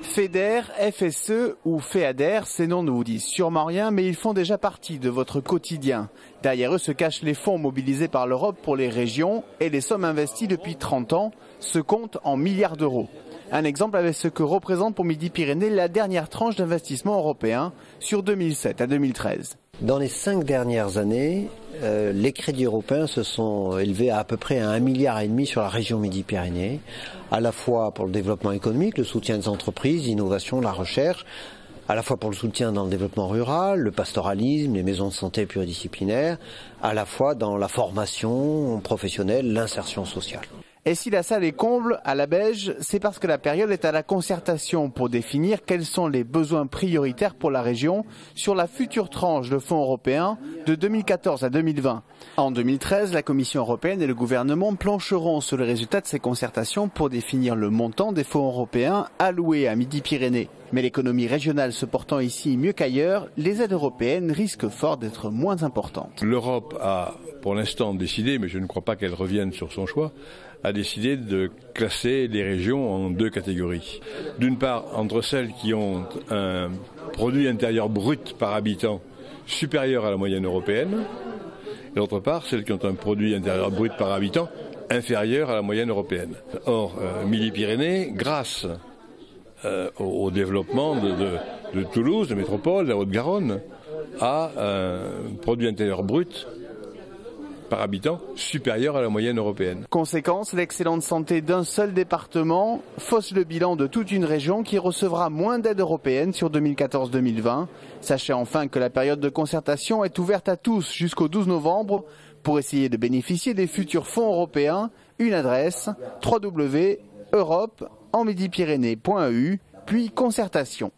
FEDER, FSE ou FEADER, ces noms ne vous disent sûrement rien, mais ils font déjà partie de votre quotidien. Derrière eux se cachent les fonds mobilisés par l'Europe pour les régions et les sommes investies depuis 30 ans se comptent en milliards d'euros. Un exemple avec ce que représente pour Midi-Pyrénées la dernière tranche d'investissement européen sur 2007 à 2013. Dans les 5 dernières années, les crédits européens se sont élevés à peu près à 1,5 milliard sur la région Midi-Pyrénées, à la fois pour le développement économique, le soutien des entreprises, l'innovation, la recherche, à la fois pour le soutien dans le développement rural, le pastoralisme, les maisons de santé pluridisciplinaires, à la fois dans la formation professionnelle, l'insertion sociale. Et si la salle est comble à la Belge, c'est parce que la période est à la concertation pour définir quels sont les besoins prioritaires pour la région sur la future tranche de fonds européens de 2014 à 2020. En 2013, la Commission européenne et le gouvernement plancheront sur les résultats de ces concertations pour définir le montant des fonds européens alloués à Midi-Pyrénées. Mais l'économie régionale se portant ici mieux qu'ailleurs, les aides européennes risquent fort d'être moins importantes. L'Europe a pour l'instant décidé, mais je ne crois pas qu'elle revienne sur son choix, a décidé de classer les régions en 2 catégories. D'une part, entre celles qui ont un produit intérieur brut par habitant supérieur à la moyenne européenne, et d'autre part, celles qui ont un produit intérieur brut par habitant inférieur à la moyenne européenne. Or, Midi-Pyrénées, grâce au développement de Toulouse, de métropole, de la Haute-Garonne, a un produit intérieur brut par habitant supérieur à la moyenne européenne. Conséquence, l'excellente santé d'un seul département fausse le bilan de toute une région qui recevra moins d'aides européennes sur 2014-2020. Sachez enfin que la période de concertation est ouverte à tous jusqu'au 12 novembre. Pour essayer de bénéficier des futurs fonds européens, une adresse www.europe-en-midi-pyrénées.eu, puis concertation.